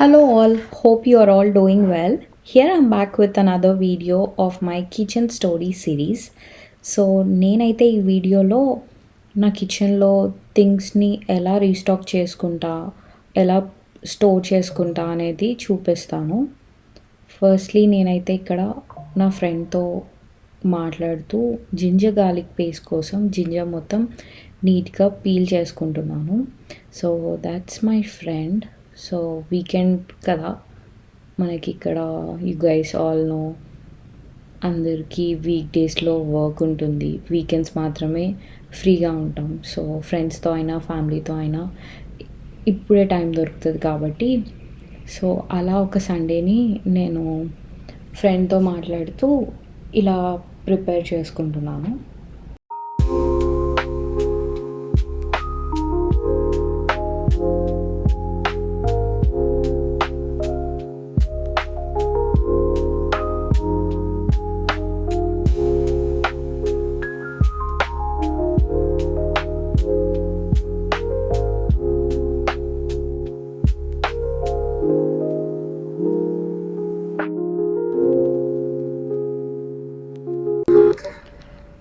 Hello all, hope you are all doing well. Here I'm back with another video of my kitchen story series. So నేనైతే ఈ వీడియోలో నా కిచెన్లో థింగ్స్ని ఎలా restock చేసుకుంటా, ఎలా స్టోర్ చేసుకుంటా అనేది చూపిస్తాను. ఫస్ట్లీ నేనైతే ఇక్కడ నా ఫ్రెండ్తో మాట్లాడుతూ జింజర్ గార్లిక్ పేస్ట్ కోసం జింజర్ మొత్తం నీట్గా పీల్ చేసుకుంటున్నాను. So that's my friend. So weekend కదా, మనకి ఇక్కడ యు గైస్ ఆల్ నో అందరికీ వీక్ డేస్లో వర్క్ ఉంటుంది, వీకెండ్స్ మాత్రమే ఫ్రీగా ఉంటాం. సో ఫ్రెండ్స్తో అయినా ఫ్యామిలీతో అయినా ఇప్పుడే టైం దొరుకుతుంది కాబట్టి సో అలా ఒక సండేని నేను ఫ్రెండ్తో మాట్లాడుతూ ఇలా ప్రిపేర్ చేసుకుంటున్నాను.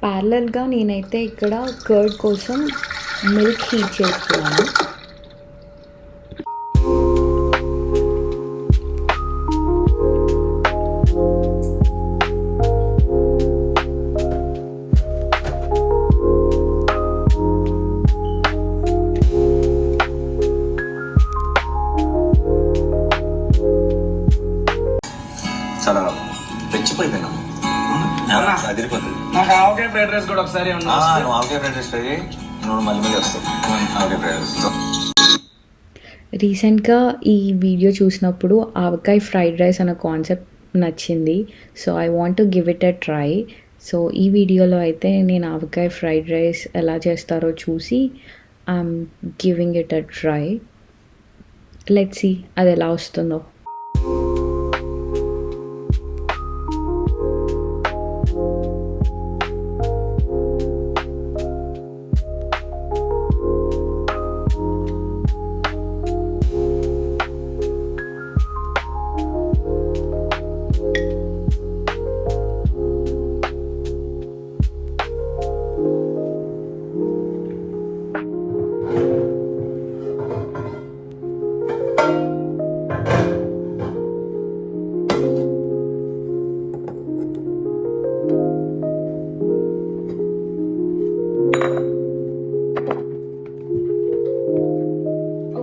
ప్యారలల్గా నేనైతే ఇక్కడ కర్డ్ కోసం మిల్క్ హీట్ చేస్తున్నాను. చాలా రెచ్చిపోయిపోయినా అదిరిపోతుంది. నాకు ఆవకాయ ఫ్రైడ్ రైస్ కూడా ఒకసారి నువ్వు ఆవకాయ ఫ్రైడ్ రైస్ ట్రై చేయి, నువ్వు మళ్ళీ మళ్ళీ వస్తావు ఆవకాయ ఫ్రైడ్ రైస్. రీసెంట్గా ఈ వీడియో చూసినప్పుడు ఆవకాయ ఫ్రైడ్ రైస్ అనే కాన్సెప్ట్ నచ్చింది. So I want to give it a try. So ఈ వీడియోలో అయితే నేను ఆవకాయ ఫ్రైడ్ రైస్ ఎలా చేస్తారో చూసి I'm giving it a try. Let's see అది ఎలా వస్తుందో.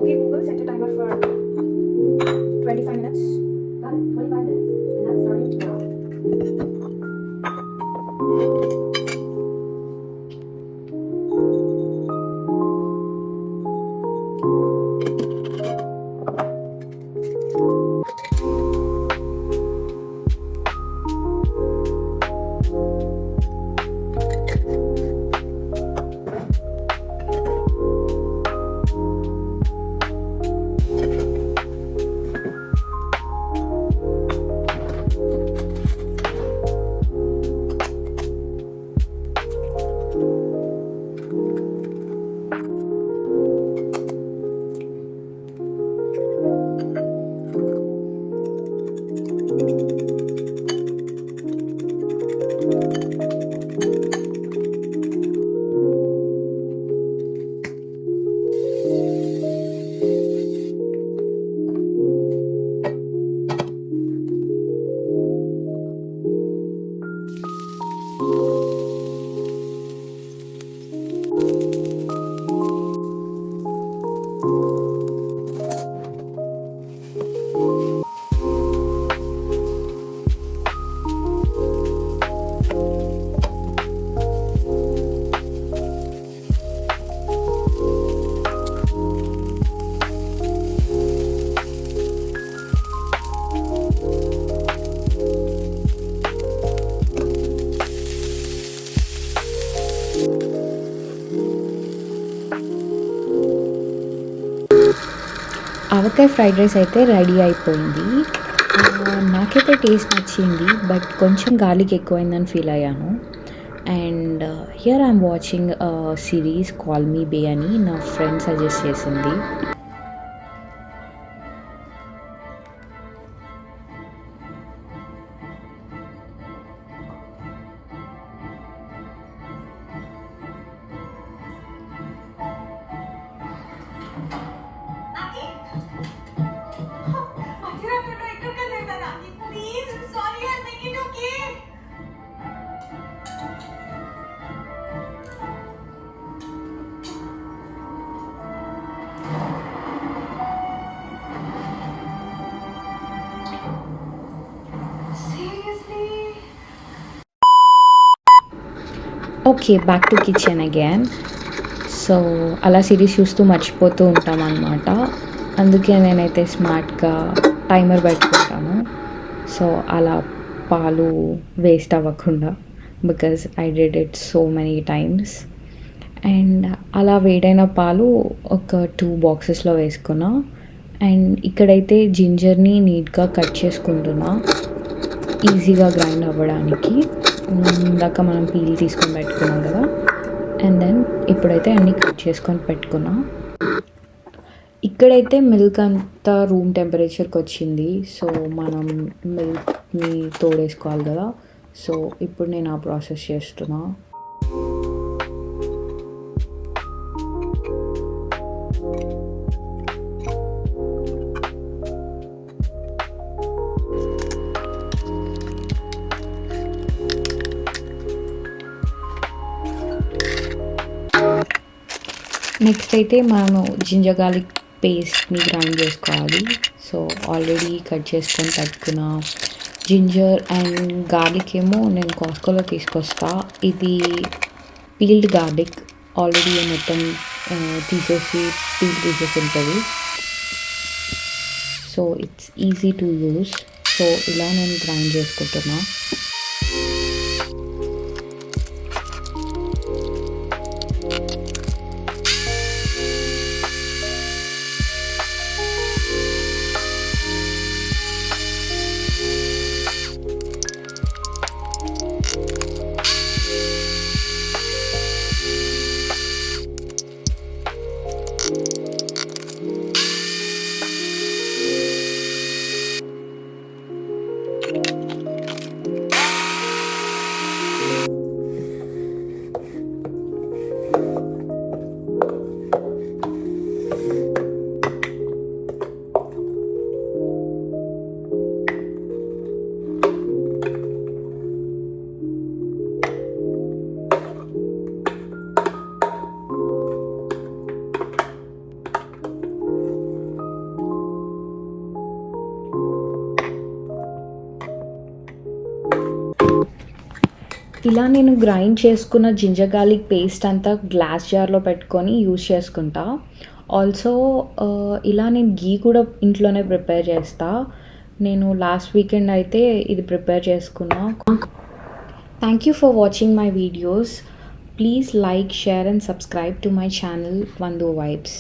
Okay, Google, set a timer for 25 minutes. Got it, 25 minutes, and that's starting now. Avakaya fried rice అయితే రెడీ అయిపోయింది. నాకైతే టేస్ట్ నచ్చింది, బట్ కొంచెం గార్లిక్ ఎక్కువైందని ఫీల్ అయ్యాను. And here I'm watching series Call Me Bae అని నా ఫ్రెండ్ సజెస్ట్ చేసింది. Okay, back to kitchen again. So అలా సిరీస్ చూస్తూ మర్చిపోతూ ఉంటాం అన్నమాట. అందుకే నేనైతే స్మార్ట్గా టైమర్ పెట్టుకుంటాను. సో అలా పాలు వేస్ట్ అవ్వకుండా, because I did it so many times. And అలా వేడైన పాలు ఒక 2 బాక్సెస్లో వేసుకున్నా. అండ్ ఇక్కడైతే జింజర్ని నీట్గా కట్ చేసుకుంటున్నా, ఈజీగా గ్రైండ్ అవ్వడానికి. ఇందాక మనం పీల్ తీసుకొని పెట్టుకున్నాం కదా, అండ్ దెన్ ఇప్పుడైతే అన్నీ కట్ చేసుకొని పెట్టుకున్నా. ఇక్కడైతే మిల్క్ అంతా రూమ్ టెంపరేచర్కి వచ్చింది. సో మనం మిల్క్ని తోడేసుకోవాలి కదా. సో ఇప్పుడు నేను ఆ ప్రాసెస్ చేస్తున్నా. నెక్స్ట్ అయితే మనము జింజర్ గార్లిక్ పేస్ట్ని గ్రైండ్ చేసుకోవాలి. సో ఆల్రెడీ కట్ చేసుకొని పెట్టుకున్న జింజర్ అండ్ గార్లిక్ ఏమో నేను కాస్కోలో తీసుకొస్తా. ఇది పీల్డ్ గార్లిక్, ఆల్రెడీ మొత్తం పీల్ తీసేసి ఉంటుంది. So it's easy to use. So ఇలా నేను గ్రైండ్ చేసుకుంటున్నా. ఇలా నేను గ్రైండ్ చేసుకున్న జింజర్ గార్లిక్ పేస్ట్ అంతా గ్లాస్ జార్లో పెట్టుకొని యూజ్ చేసుకుంటా. ఆల్సో ఇలా నేను గీ కూడా ఇంట్లోనే ప్రిపేర్ చేస్తా. నేను లాస్ట్ వీకెండ్ అయితే ఇది ప్రిపేర్ చేసుకున్నా. Thank you for watching my videos. Please like, share and subscribe to my channel వందో వైబ్స్.